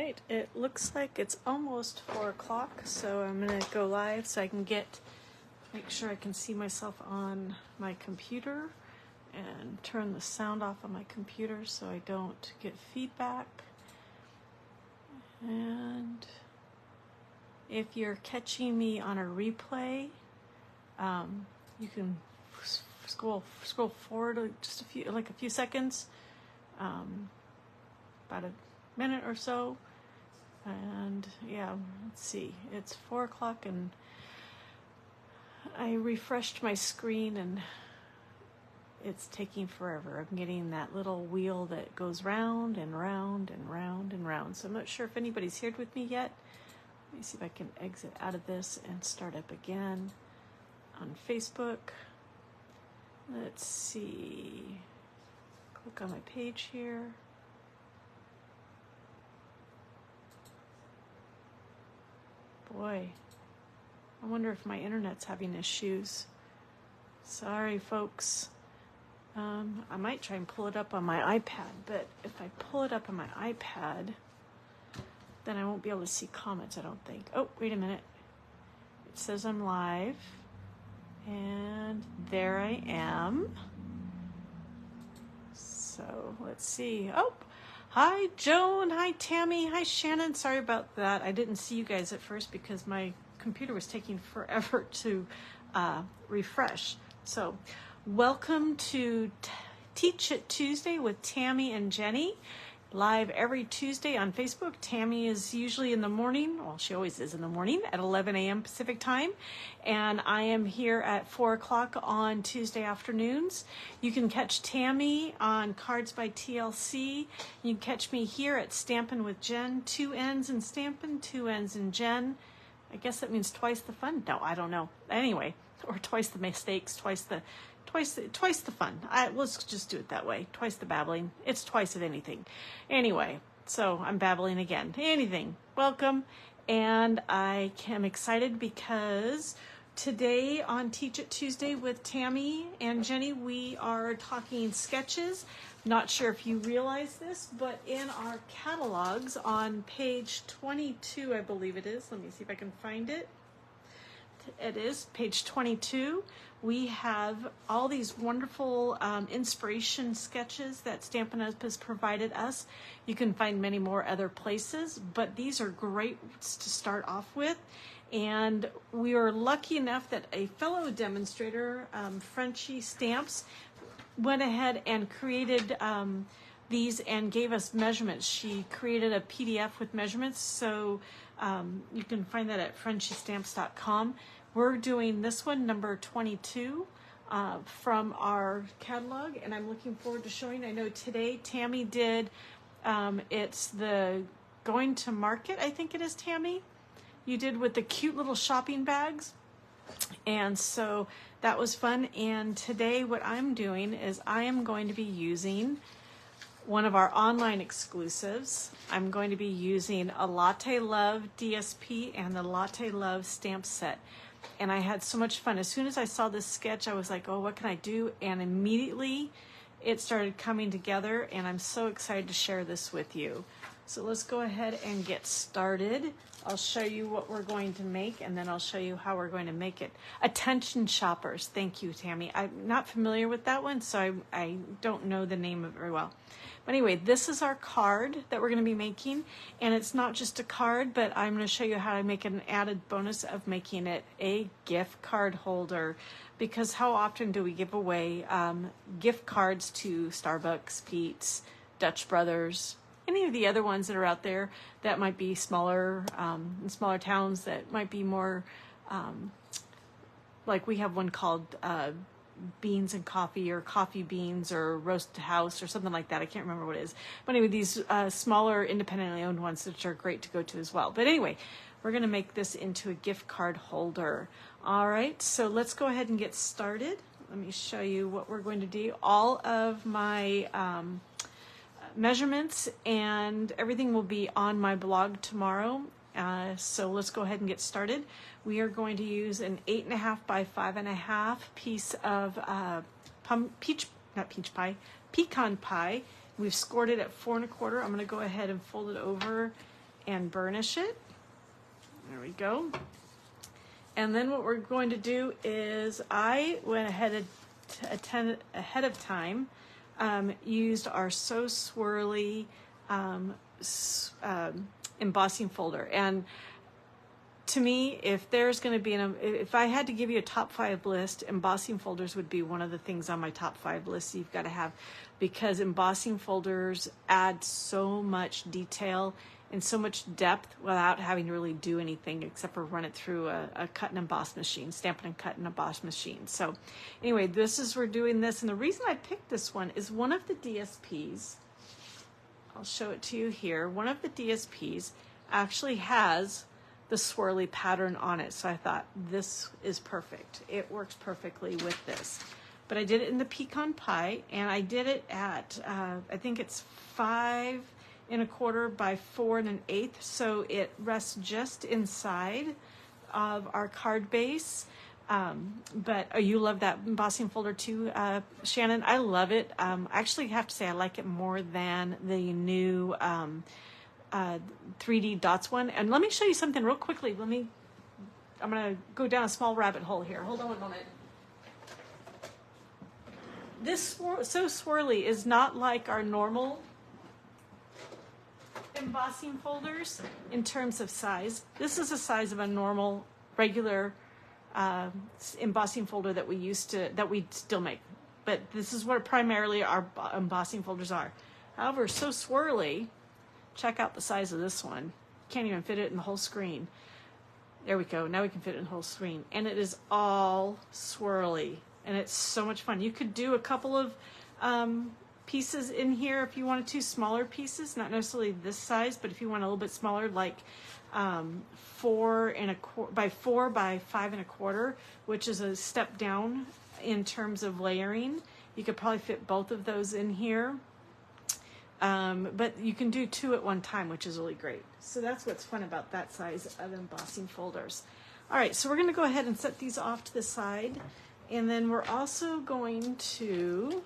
right, it looks like it's almost 4 o'clock, so I'm gonna go live so I can make sure I can see myself on my computer and turn the sound off on my computer so I don't get feedback. And if you're catching me on a replay, you can scroll forward just a few seconds, about a minute or so. And yeah, let's see, it's 4 o'clock and I refreshed my screen and it's taking forever. I'm getting that little wheel that goes round and round and round and round. So I'm not sure if anybody's here with me yet. Let me see if I can exit out of this and start up again on Facebook. Let's see. Click on my page here. Boy, I wonder if my internet's having issues. Sorry, folks. I might try and pull it up on my iPad, but if I pull it up on my iPad, then I won't be able to see comments, I don't think. Oh, wait a minute. It says I'm live, and there I am. So let's see. Oh, hi, Joan. Hi, Tammy. Hi, Shannon. Sorry about that. I didn't see you guys at first because my computer was taking forever to refresh. So welcome to Teach It Tuesday with Tammy and Jenny. Live every Tuesday on Facebook. Tammy is usually in the morning. Well, she always is in the morning at 11 a.m. Pacific time. And I am here at 4 o'clock on Tuesday afternoons. You can catch Tammy on Cards by TLC. You can catch me here at Stampin' with Jen. 2 N's in Stampin', 2 N's in Jen. I guess that means twice the fun. No, I don't know. Anyway, or twice the mistakes, twice the fun. Let's just do it that way. Twice the babbling. It's twice of anything. Anyway, so I'm babbling again. Anything. Welcome. And I am excited because today on Teach It Tuesday with Tammy and Jenny, we are talking sketches. Not sure if you realize this, but in our catalogs on page 22, I believe it is. Let me see if I can find it. It is page 22. We have all these wonderful inspiration sketches that Stampin' Up! Has provided us. You can find many more other places, but these are great to start off with. And we are lucky enough that a fellow demonstrator, Frenchie Stamps, went ahead and created these and gave us measurements. She created a PDF with measurements, so you can find that at frenchiestamps.com. We're doing this one, number 22, from our catalog, and I'm looking forward to showing. I know today Tammy did, it's the Going to Market, I think it is, Tammy. You did with the cute little shopping bags, and so that was fun. And today what I'm doing is I am going to be using one of our online exclusives. I'm going to be using a Latte Love DSP and the Latte Love stamp set. And I had so much fun. As soon as I saw this sketch, I was like, oh, what can I do? And immediately it started coming together, and I'm so excited to share this with you. So let's go ahead and get started. I'll show you what we're going to make, and then I'll show you how we're going to make it. Attention shoppers. Thank you, Tammy. I'm not familiar with that one, so I don't know the name of it very well. But anyway, this is our card that we're going to be making, and it's not just a card, but I'm going to show you how to make an added bonus of making it a gift card holder, because how often do we give away gift cards to Starbucks, Pete's, Dutch Brothers, any of the other ones that are out there that might be smaller, in smaller towns that might be more, like we have one called Beans and Coffee, or Coffee Beans, or Roast House, or something like that. I can't remember what it is. But anyway, these smaller independently owned ones, which are great to go to as well. But anyway, we're going to make this into a gift card holder. All right, so let's go ahead and get started. Let me show you what we're going to do. All of my measurements and everything will be on my blog tomorrow. So let's go ahead and get started. We are going to use an 8.5 by 5.5 piece of pecan pie. We've scored it at 4 1/4. I'm going to go ahead and fold it over and burnish it. There we go. And then what we're going to do is I went ahead of time, used our So Swirly embossing folder. And to me, if there's going to be if I had to give you a top 5 list, embossing folders would be one of the things on my top 5 list you've got to have, because embossing folders add so much detail and so much depth without having to really do anything except for run it through a cut and emboss machine, stamp and cut and emboss machine. So anyway, we're doing this, and the reason I picked this one is one of the DSPs, I'll show it to you here, one of the DSPs actually has the swirly pattern on it. So I thought this is perfect. It works perfectly with this. But I did it in the pecan pie, and I did it at, I think it's 5 1/4 by 4 1/8. So it rests just inside of our card base. But you love that embossing folder too, Shannon. I love it. I actually have to say I like it more than the new 3D dots one. And let me show you something real quickly. I'm going to go down a small rabbit hole here. Hold on one moment. This So Swirly is not like our normal embossing folders in terms of size. This is the size of a normal, regular embossing folder that we still make. But this is what primarily our embossing folders are. However, So Swirly, check out the size of this one. Can't even fit it in the whole screen. There we go. Now we can fit it in the whole screen. And it is all swirly. And it's so much fun. You could do a couple of pieces in here if you wanted to, smaller pieces, not necessarily this size, but if you want a little bit smaller, like 4 by 4 by 5 1/4, which is a step down in terms of layering. You could probably fit both of those in here. But you can do 2 at one time, which is really great. So that's what's fun about that size of embossing folders. All right, so we're going to go ahead and set these off to the side. And then we're also going to,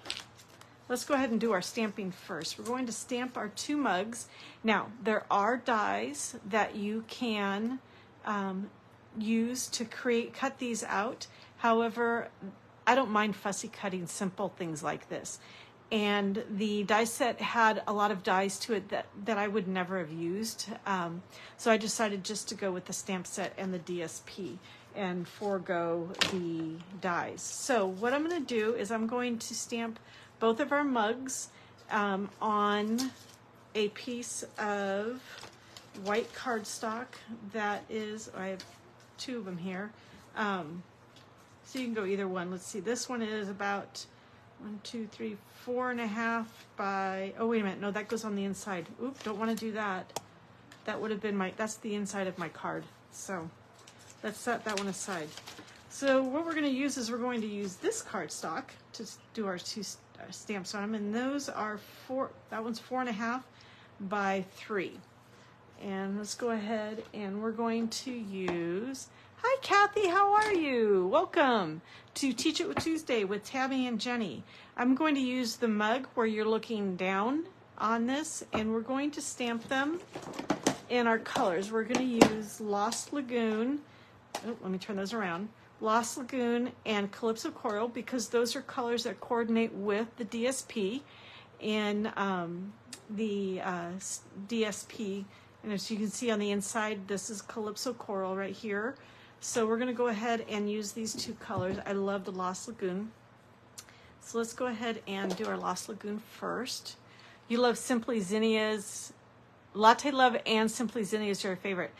let's go ahead and do our stamping first. We're going to stamp our 2 mugs. Now, there are dies that you can use to cut these out. However, I don't mind fussy cutting simple things like this. And the die set had a lot of dies to it that I would never have used. So I decided just to go with the stamp set and the DSP and forego the dies. So what I'm going to do is I'm going to stamp both of our mugs on a piece of white cardstock that is, I have 2 of them here. So you can go either one. Let's see, this one is about 1, 2, 3, 4 1/2 by, oh wait a minute, no, that goes on the inside. Oop, don't want to do that. That would have been that's the inside of my card. So let's set that one aside. So what we're going to use is we're going to use this cardstock to do our 2 stamps on them, and those are that one's 4 1/2 by 3. And let's go ahead and we're going to use, hi Kathy, how are you? Welcome to Teach It with Tuesday with Tammy and Jenny. I'm going to use the mug where you're looking down on this, and we're going to stamp them in our colors. We're going to use Lost Lagoon, let me turn those around, Lost Lagoon and Calypso Coral, because those are colors that coordinate with the DSP. And the DSP, and as you can see on the inside, this is Calypso Coral right here. So we're going to go ahead and use these 2 colors. I love the Lost Lagoon. So let's go ahead and do our Lost Lagoon first. You love Simply Zinnias. Latte Love and Simply Zinnias are your favorite.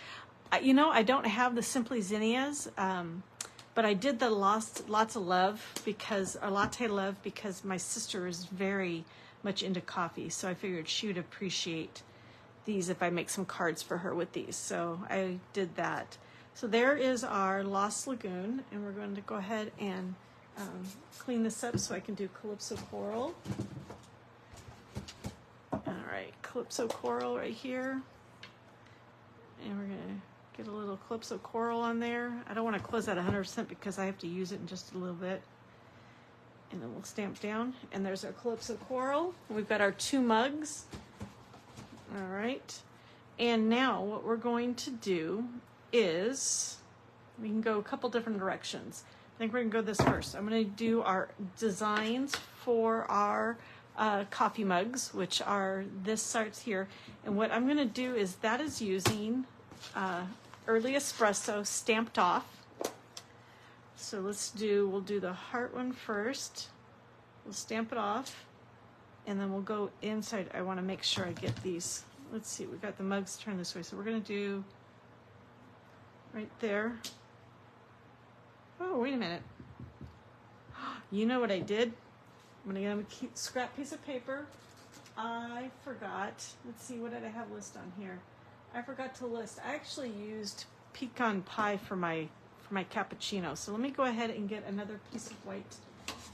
You know, I don't have the Simply Zinnias, but I did the Lots of Love because, or Latte Love, because my sister is very much into coffee. So I figured she would appreciate these if I make some cards for her with these. So I did that. So there is our Lost Lagoon, and we're going to go ahead and clean this up so I can do Calypso Coral. All right, Calypso Coral right here. And we're going to get a little Calypso Coral on there. I don't want to close that 100% because I have to use it in just a little bit. And then we'll stamp down. And there's our Calypso Coral. We've got our 2 mugs. All right. And now what we're going to do is, we can go a couple different directions. I think we're gonna go this first. I'm gonna do our designs for our coffee mugs, which are this starts here. And what I'm gonna do is that is using early espresso stamped off. So we'll do the heart one first. We'll stamp it off and then we'll go inside. I wanna make sure I get these. Let's see, we got the mugs turned this way. So we're gonna do right there. Oh, wait a minute. You know what I did? I'm gonna get a scrap piece of paper. I forgot. Let's see, what did I have list on here? I forgot to list. I actually used pecan pie for my cappuccino. So let me go ahead and get another piece of white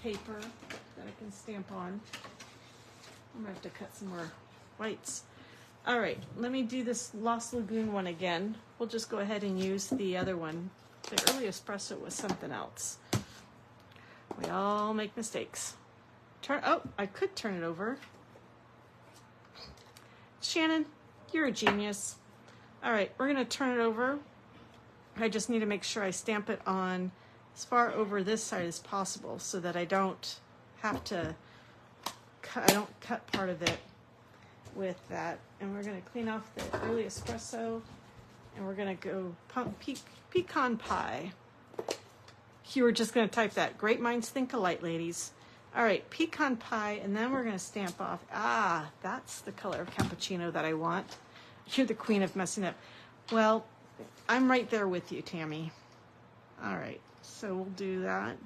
paper that I can stamp on. I'm gonna have to cut some more whites. All right, let me do this Lost Lagoon one again. We'll just go ahead and use the other one. The early espresso was something else. We all make mistakes. Oh, I could turn it over. Shannon, you're a genius. All right, we're gonna turn it over. I just need to make sure I stamp it on as far over this side as possible so that I don't have to, I don't cut part of it with that. And we're gonna clean off the early espresso and we're gonna go pecan pie. You were just gonna type that. Great minds think alike, ladies. All right, pecan pie, and then we're gonna stamp off. Ah, that's the color of cappuccino that I want. You're the queen of messing up. Well, I'm right there with you, Tammy. All right, so we'll do that.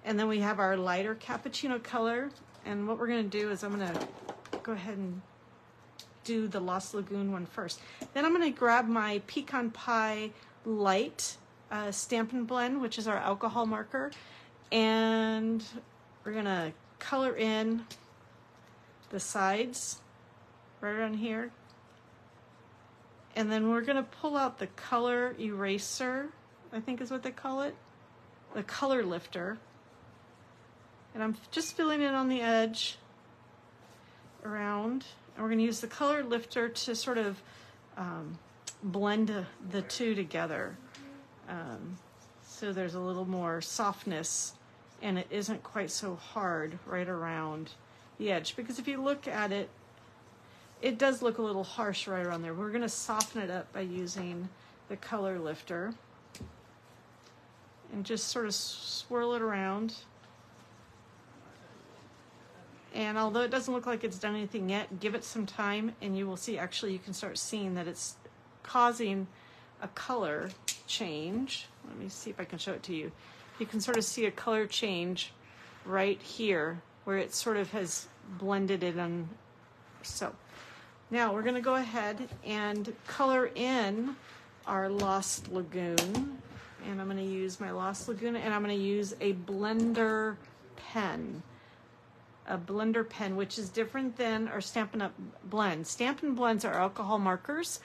And then we have our lighter cappuccino color. And what we're gonna do is I'm gonna go ahead and do the Lost Lagoon one first. Then I'm gonna grab my pecan pie light Stampin' Blend, which is our alcohol marker. And we're gonna color in the sides right around here. And then we're gonna pull out the color eraser, I think is what they call it, the color lifter. And I'm just filling it on the edge around. And we're gonna use the color lifter to sort of blend the two together. So there's a little more softness and it isn't quite so hard right around the edge. Because if you look at it, it does look a little harsh right around there. We're gonna soften it up by using the color lifter and just sort of swirl it around. And although it doesn't look like it's done anything yet, give it some time and you will see, actually you can start seeing that it's causing a color change. Let me see if I can show it to you. You can sort of see a color change right here where it sort of has blended it on. So now we're gonna go ahead and color in our Lost Lagoon. And I'm gonna use my Lost Lagoon and I'm gonna use a blender pen. A blender pen, which is different than our Stampin' Up! Blend. Stampin' Blends are alcohol markers,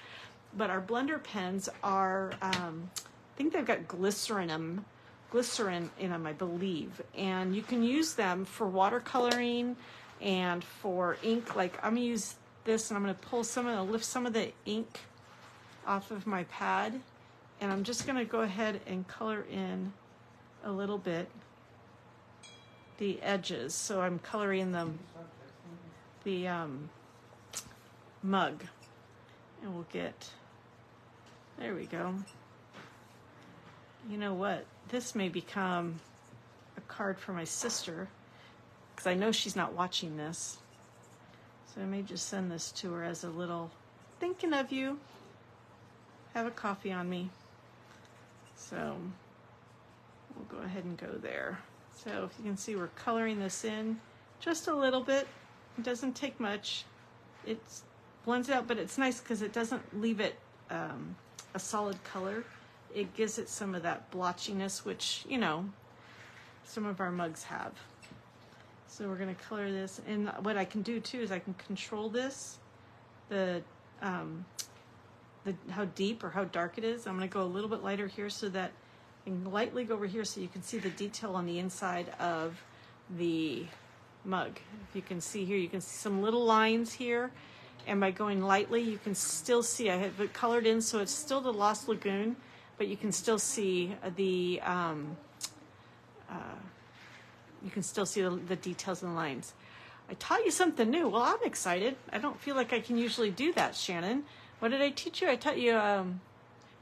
but our blender pens are, I think they've got glycerin in them, I believe. And you can use them for watercoloring and for ink. Like I'm gonna use this and I'm gonna lift some of the ink off of my pad. And I'm just gonna go ahead and color in a little bit the edges. So I'm coloring the mug. And we'll get, there we go. You know what? This may become a card for my sister because I know she's not watching this. So I may just send this to her as a little thinking of you. Have a coffee on me. So we'll go ahead and go there. So if you can see, we're coloring this in just a little bit. It doesn't take much. It blends it out, but it's nice because it doesn't leave it a solid color. It gives it some of that blotchiness, which, you know, some of our mugs have. So we're gonna color this. And what I can do too is I can control this, how deep or how dark it is. I'm gonna go a little bit lighter here so that I can lightly go over here so you can see the detail on the inside of the mug. If you can see here, you can see some little lines here. And by going lightly, you can still see, I have it colored in, so it's still the Lost Lagoon, but you can still see the, the details and the lines. I taught you something new. Well, I'm excited. I don't feel like I can usually do that, Shannon. What did I teach you? I taught you,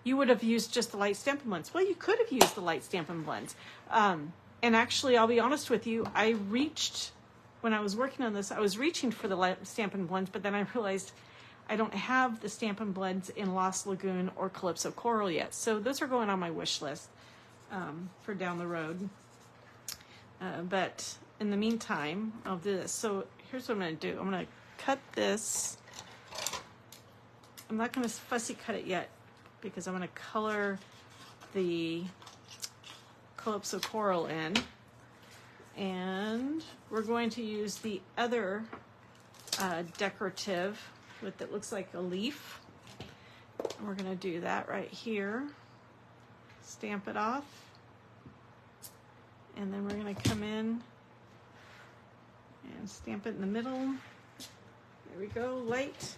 you would have used just the light Stampin' Blends. Well, you could have used the light Stampin' Blends. And actually, I'll be honest with you, when I was working on this, I was reaching for the light Stampin' Blends, but then I realized I don't have the Stampin' Blends in Lost Lagoon or Calypso Coral yet. So those are going on my wish list for down the road. But in the meantime, I'll do this. So here's what I'm going to do. I'm going to cut this. I'm not going to fussy cut it yet because I'm going to color the Calypso Coral in. And we're going to use the other decorative that looks like a leaf. And we're going to do that right here. Stamp it off. And then we're going to come in and stamp it in the middle. There we go, light.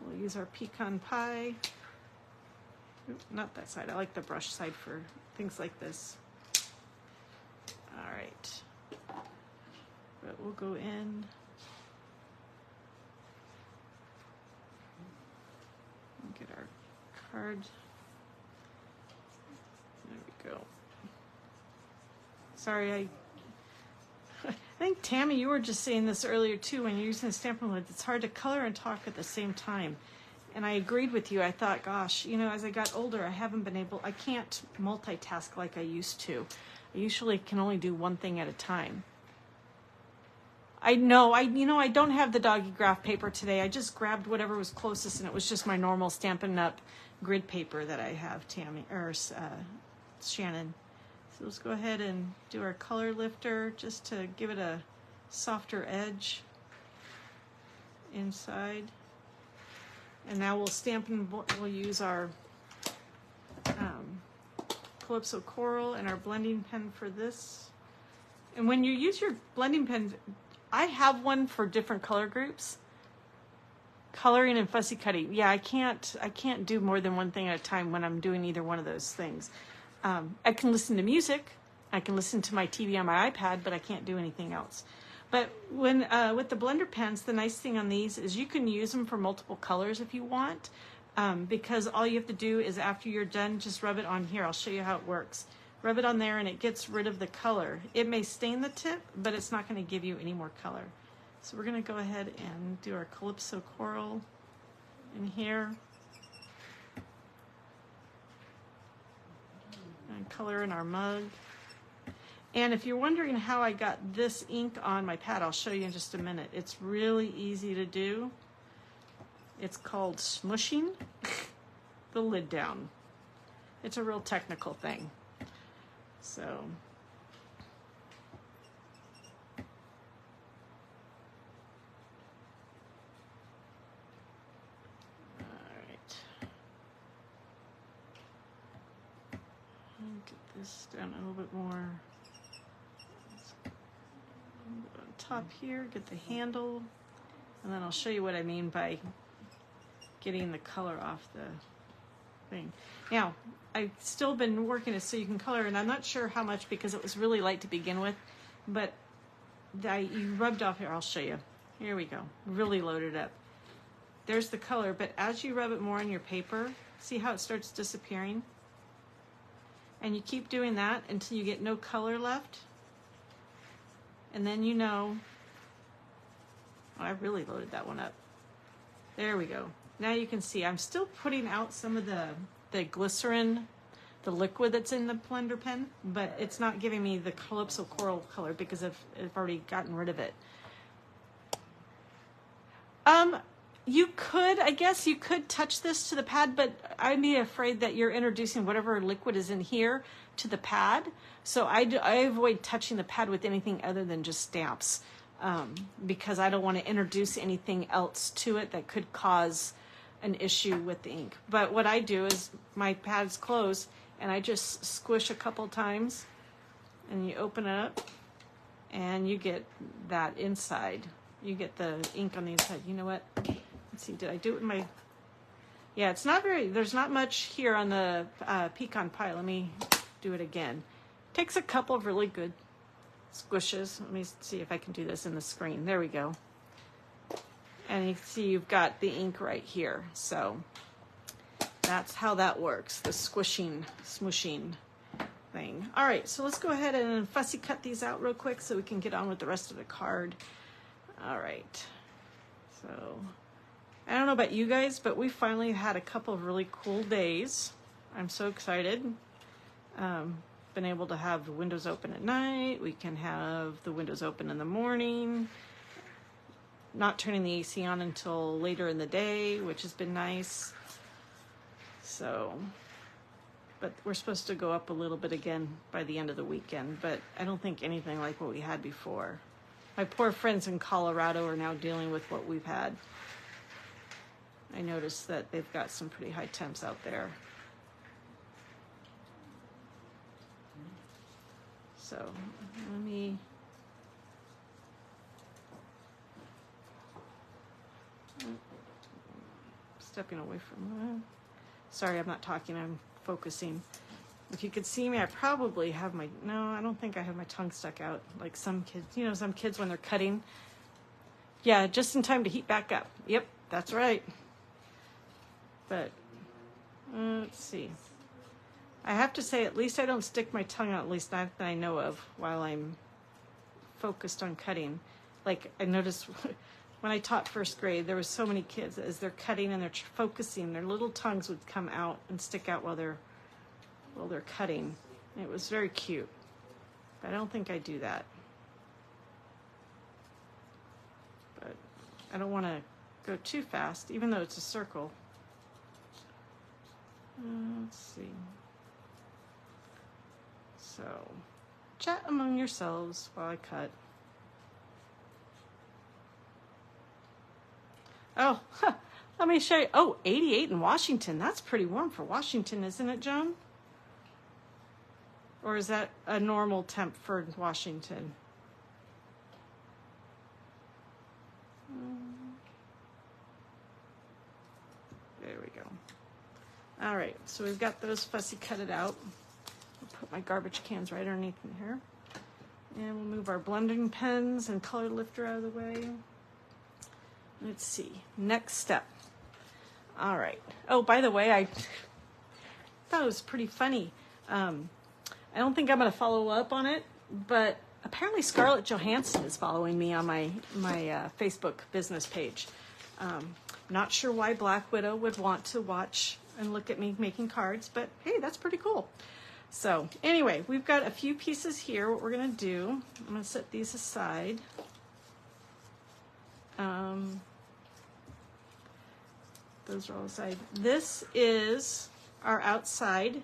We'll use our pecan pie. Oop, not that side. I like the brush side for things like this. All right. But we'll go in. Get our card. There we go. Sorry, I think Tammy, you were just saying this earlier too. When you're using the Stampin' Blend, it's hard to color and talk at the same time. And I agreed with you. I thought, gosh, you know, as I got older, I can't multitask like I used to. I usually can only do one thing at a time. I know, I don't have the doggy graph paper today. I just grabbed whatever was closest, and it was just my normal Stampin' Up! Grid paper that I have, Tammy, or Shannon. So let's go ahead and do our color lifter just to give it a softer edge inside. And now we'll use our Calypso Coral and our blending pen for this. And when you use your blending pen, I have one for different color groups. Coloring and fussy cutting. Yeah, I can't do more than one thing at a time when I'm doing either one of those things. I can listen to music. I can listen to my TV on my iPad, but I can't do anything else. But when with the blender pens, the nice thing on these is you can use them for multiple colors if you want, because all you have to do is after you're done, just rub it on here. I'll show you how it works. Rub it on there and it gets rid of the color. It may stain the tip, but it's not going to give you any more color. So we're going to go ahead and do our Calypso Coral in here. And color in our mug. And if you're wondering how I got this ink on my pad, I'll show you in just a minute. It's really easy to do. It's called smushing the lid down. It's a real technical thing. So, all right. Get this down a little bit more. On top here, get the handle, and then I'll show you what I mean by getting the color off the thing. Now, I've still been working it so you can color, and I'm not sure how much because it was really light to begin with, but you rubbed off here. I'll show you. Here we go. Really loaded up. There's the color, but as you rub it more on your paper, see how it starts disappearing? And you keep doing that until you get no color left. And then you know, oh, I really loaded that one up. There we go. Now you can see I'm still putting out some of the glycerin, the liquid that's in the blender pen, but it's not giving me the Calypso Coral color because I've already gotten rid of it. I guess you could touch this to the pad, but I'd be afraid that you're introducing whatever liquid is in here to the pad. So I avoid touching the pad with anything other than just stamps because I don't want to introduce anything else to it that could cause an issue with the ink. But what I do is my pad's closed and I just squish a couple times and you open it up and you get that inside. You get the ink on the inside. You know what? Let's see, did I do it with my, yeah, it's not very, there's not much here on the pecan pie. Let me do it again. Takes a couple of really good squishes. Let me see if I can do this in the screen. There we go. And you can see you've got the ink right here. So that's how that works, the squishing, smooshing thing. All right, so let's go ahead and fussy cut these out real quick so we can get on with the rest of the card. All right, so I don't know about you guys, but we finally had a couple of really cool days. I'm so excited. Been able to have the windows open at night. We can have the windows open in the morning. Not turning the AC on until later in the day, which has been nice. So, but we're supposed to go up a little bit again by the end of the weekend, but I don't think anything like what we had before. My poor friends in Colorado are now dealing with what we've had. I noticed that they've got some pretty high temps out there. So let me, stepping away from, sorry, I'm not talking, I'm focusing. If you could see me, I probably have my, no, I don't think I have my tongue stuck out like some kids, you know, some kids when they're cutting. Yeah, just in time to heat back up. Yep, that's right. But let's see. I have to say, at least I don't stick my tongue out, at least not that I know of, while I'm focused on cutting. Like, I noticed when I taught first grade, there was so many kids, as they're cutting and they're focusing, their little tongues would come out and stick out while they're cutting. It was very cute. But I don't think I do that. But I don't want to go too fast, even though it's a circle. Let's see. So, chat among yourselves while I cut. Oh, let me show you. Oh, 88 in Washington. That's pretty warm for Washington, isn't it, Joan? Or is that a normal temp for Washington? There we go. All right, so we've got those fussy cutted out. I'll put my garbage cans right underneath in here. And we'll move our blending pens and color lifter out of the way. Let's see, next step. All right. Oh, by the way, I thought it was pretty funny. I don't think I'm going to follow up on it, but apparently Scarlett Johansson is following me on my Facebook business page. Not sure why Black Widow would want to watch and look at me making cards, but hey, that's pretty cool. So anyway, we've got a few pieces here. What we're going to do, I'm going to set these aside. Those are all aside. This is our outside,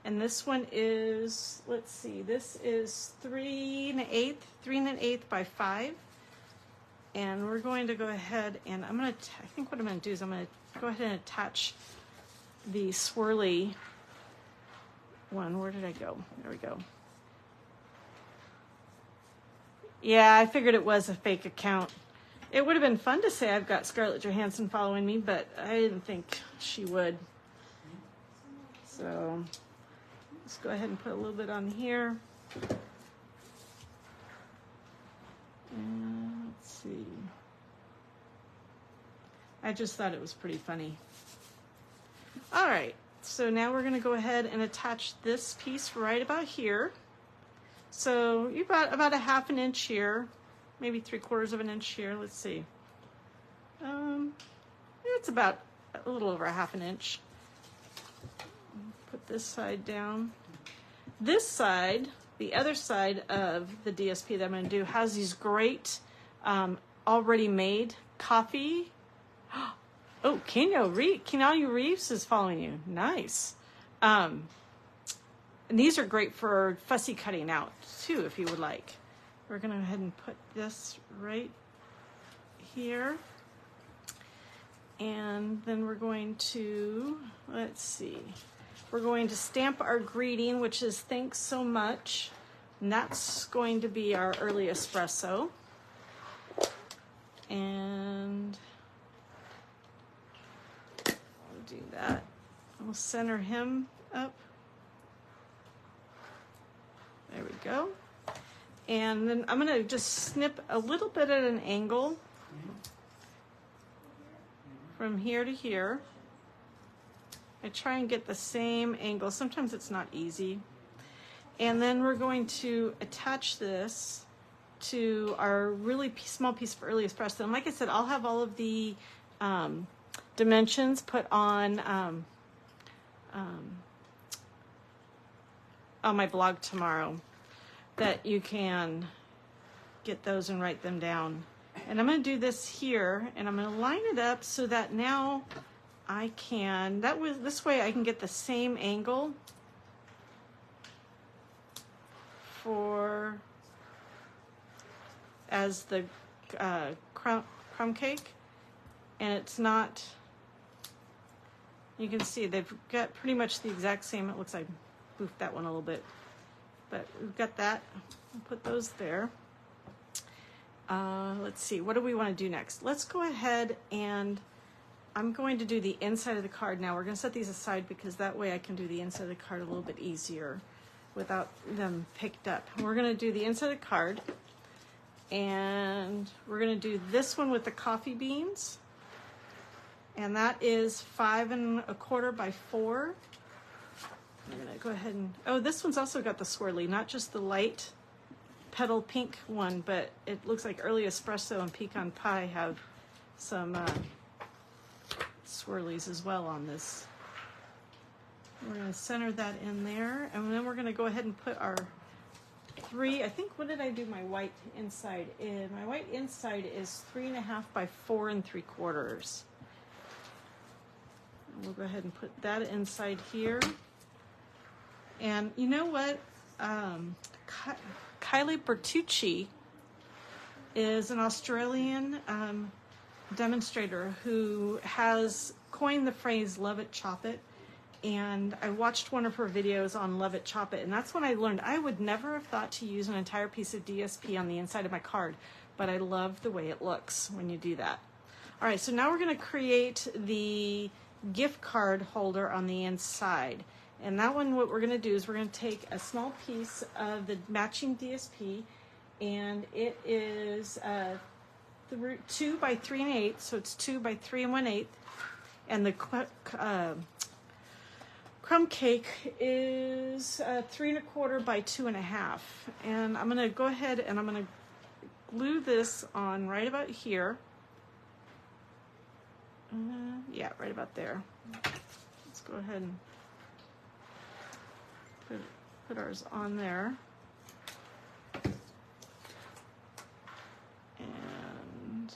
and this one is, let's see, this is 3 1/8 by 5. And we're going to go ahead and I'm going to, I think what I'm going to do is I'm going to go ahead and attach the swirly one. Where did I go? There we go. Yeah, I figured it was a fake account. It would have been fun to say I've got Scarlett Johansson following me, but I didn't think she would. So let's go ahead and put a little bit on here. And let's see. I just thought it was pretty funny. All right, so now we're going to go ahead and attach this piece right about here. So you've got about a 1/2 inch here, maybe 3/4 inch here. Let's see. It's about a little over a 1/2 inch. Put this side down. This side, the other side of the DSP that I'm going to do, has these great already made coffee. Oh, Keanu Reeves is following you. Nice. And these are great for fussy cutting out too, if you would like. We're going to go ahead and put this right here. And then we're going to, let's see, we're going to stamp our greeting, which is thanks so much. And that's going to be our early espresso. And do that. We'll center him up. There we go. And then I'm going to just snip a little bit at an angle from here to here. I try and get the same angle. Sometimes it's not easy. And then we're going to attach this to our really small piece of early espresso. And like I said, I'll have all of the dimensions put on my blog tomorrow, that you can get those and write them down. And I'm going to do this here, and I'm going to line it up so that now I can, this way I can get the same angle as the crumb cake, and it's not, you can see they've got pretty much the exact same. It looks like I boofed that one a little bit, but we've got that. I'll put those there. Let's see, what do we want to do next? Let's go ahead, and I'm going to do the inside of the card now. We're going to set these aside because that way I can do the inside of the card a little bit easier without them picked up. We're going to do the inside of the card, and we're going to do this one with the coffee beans, and that is 5 1/4 by 4. I'm going to go ahead and, oh, this one's also got the swirly, not just the light petal pink one, but it looks like early espresso and pecan pie have some swirlies as well on this. We're going to center that in there, and then we're going to go ahead and put our 3, I think, what did I do my white inside in? My white inside is 3 1/2 by 4 3/4. We'll go ahead and put that inside here. And you know what? Kylie Bertucci is an Australian demonstrator who has coined the phrase "love it, chop it." And I watched one of her videos on Love It, Chop It, and that's when I learned I would never have thought to use an entire piece of DSP on the inside of my card, but I love the way it looks when you do that. All right, so now we're going to create the gift card holder on the inside. And that one, what we're going to do is we're going to take a small piece of the matching DSP, and it is 2 by 3 1/8, so it's 2 by 3 1/8, and the crumb cake is 3 1/4 by 2 1/2. And I'm going to go ahead and I'm going to glue this on right about here. Yeah, right about there. Let's go ahead and put ours on there. And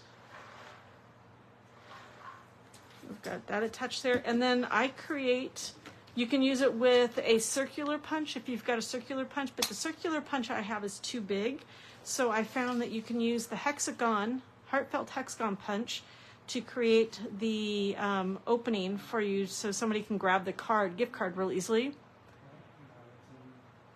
we've got that attached there. And then I create, you can use it with a circular punch if you've got a circular punch, but the circular punch I have is too big. So I found that you can use the hexagon, heartfelt hexagon punch, to create the opening for you so somebody can grab the card, gift card, real easily.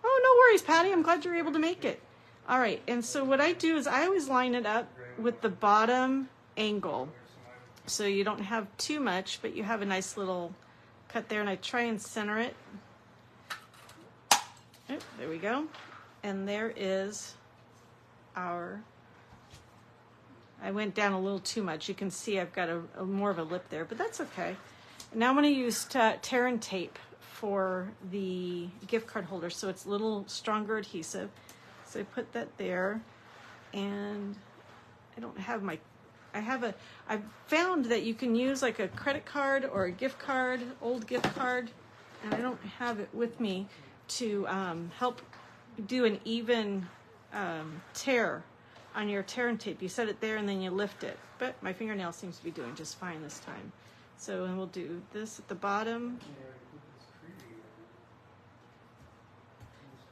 Oh, no worries, Patty. I'm glad you're able to make it. All right, and so what I do is I always line it up with the bottom angle, so you don't have too much, but you have a nice little cut there, and I try and center it. Oh, there we go. And there is our, I went down a little too much. You can see I've got a more of a lip there, but that's okay. Now I'm going to use tear and tape for the gift card holder, so it's a little stronger adhesive. So I put that there, and I don't have my, I've found that you can use like a credit card or a gift card, old gift card, and I don't have it with me to help do an even tear on your tear and tape. You set it there and then you lift it, but my fingernail seems to be doing just fine this time. So, and we'll do this at the bottom.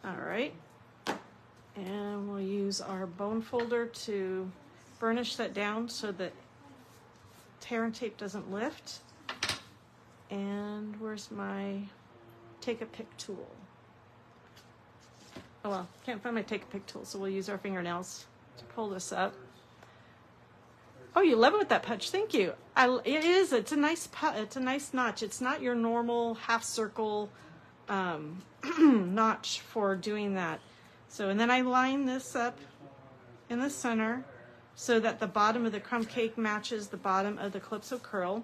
All right, and we'll use our bone folder to burnish that down so that tear and tape doesn't lift. And where's my take a pick tool? Oh well, can't find my take a pick tool, so we'll use our fingernails to pull this up. Oh, you love it with that punch. Thank you. It is. It's a nice it's a nice notch. It's not your normal half circle notch for doing that. So, and then I line this up in the center so that the bottom of the crumb cake matches the bottom of the Calypso Coral.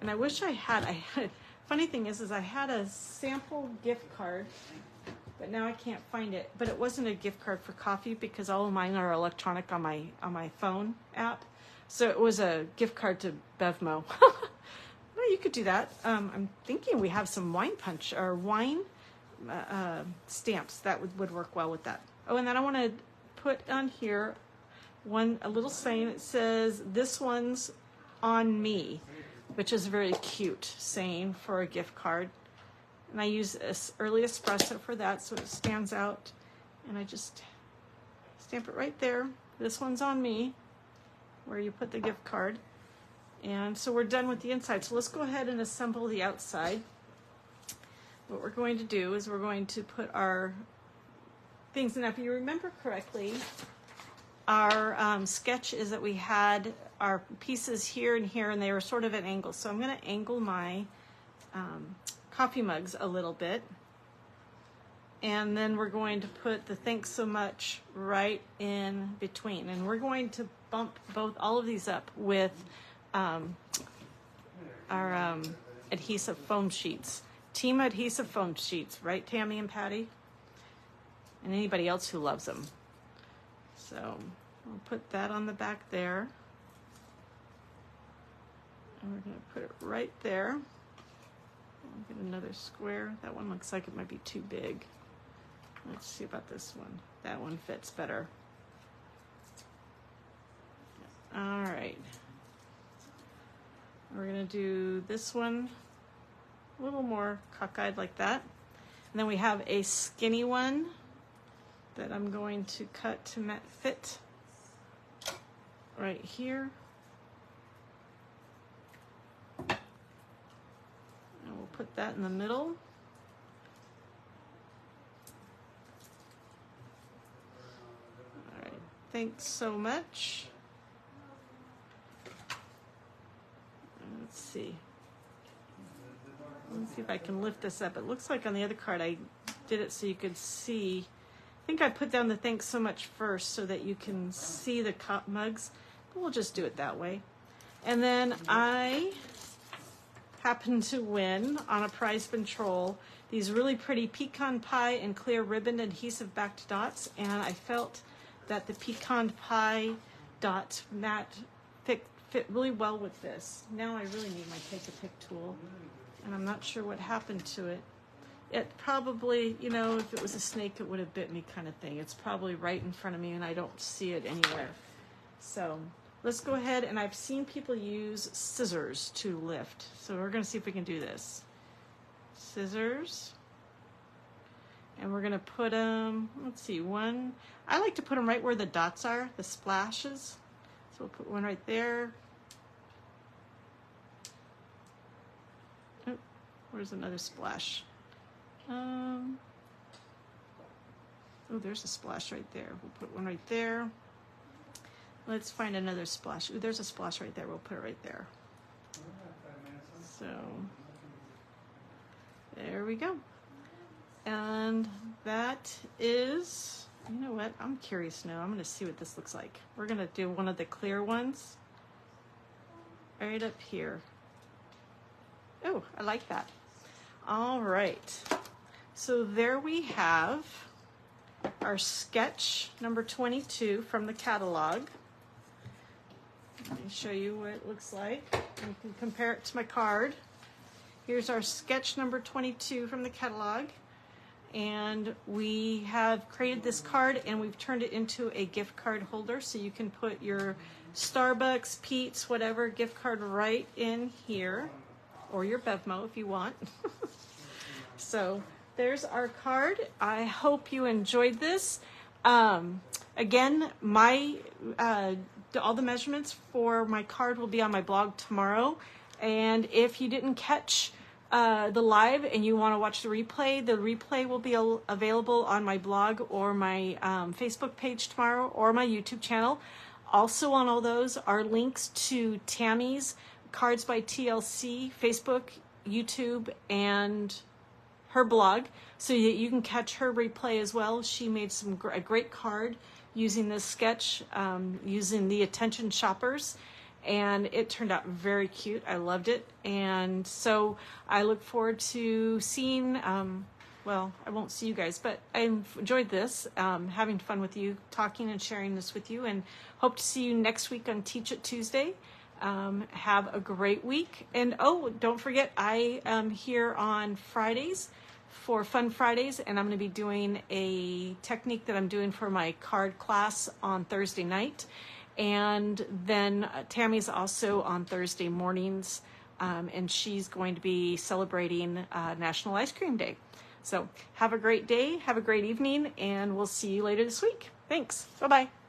And I wish I had funny thing is I had a sample gift card, but now I can't find it. But it wasn't a gift card for coffee because all of mine are electronic on my phone app. So it was a gift card to Bevmo. Well, you could do that. I'm thinking we have some wine punch or wine stamps that would work well with that. Oh, and then I want to put on here a little saying that says, "This one's on me," which is a very cute saying for a gift card. And I use early espresso for that so it stands out. And I just stamp it right there. This one's on me, where you put the gift card. And so we're done with the inside. So let's go ahead and assemble the outside. What we're going to do is we're going to put our things in. If you remember correctly, our sketch is that we had our pieces here and here, and they were sort of at angles. So I'm going to angle my coffee mugs a little bit. And then we're going to put the thanks so much right in between. And we're going to bump all of these up with our adhesive foam sheets. Team adhesive foam sheets, right, Tammy and Patty? And anybody else who loves them. So we'll put that on the back there. And we're going to put it right there. I'll get another square. That one looks like it might be too big. Let's see about this one. That one fits better. All right. We're going to do this one a little more cockeyed like that. And then we have a skinny one that I'm going to cut to fit right here. And we'll put that in the middle. All right, thanks so much. Let's see. Let's see if I can lift this up. It looks like on the other card I did it so you could see. I think I put down the thanks so much first so that you can see the cup mugs. But we'll just do it that way. And then I happened to win on a prize control these really pretty pecan pie and clear ribbon adhesive backed dots. And I felt that the pecan pie dot mat fit really well with this. Now I really need my take-a-pick tool. And I'm not sure what happened to it. It probably, you know, if it was a snake, it would have bit me kind of thing. It's probably right in front of me and I don't see it anywhere. So let's go ahead, and I've seen people use scissors to lift. So we're going to see if we can do this. Scissors. And we're going to put them, let's see, one. I like to put them right where the dots are, the splashes. So we'll put one right there. Oh, where's another splash? Oh, there's a splash right there. We'll put one right there. Let's find another splash. Ooh, there's a splash right there. We'll put it right there. So there we go. And that is, you know what? I'm curious now. I'm going to see what this looks like. We're going to do one of the clear ones right up here. Oh, I like that. All right. So there we have our sketch number 22 from the catalog. Let me show you what it looks like. You can compare it to my card. Here's our sketch number 22 from the catalog. And we have created this card and we've turned it into a gift card holder. So you can put your Starbucks, Pete's, whatever gift card right in here. Or your Bevmo if you want. So there's our card. I hope you enjoyed this. Again, all the measurements for my card will be on my blog tomorrow. And if you didn't catch the live and you want to watch the replay will be available on my blog or my Facebook page tomorrow or my YouTube channel. Also on all those are links to Tammy's Cards by TLC, Facebook, YouTube, and her blog, so that you can catch her replay as well. She made a great card using this sketch, using the attention shoppers, and it turned out very cute. I loved it, and so I look forward to seeing, well, I won't see you guys, but I enjoyed this, having fun with you, talking and sharing this with you, and hope to see you next week on Teach It Tuesday. Have a great week. And oh, don't forget, I am here on Fridays for Fun Fridays, and I'm going to be doing a technique that I'm doing for my card class on Thursday night. And then Tammy's also on Thursday mornings, and she's going to be celebrating National Ice Cream Day. So have a great day, have a great evening, and we'll see you later this week. Thanks. Bye-bye.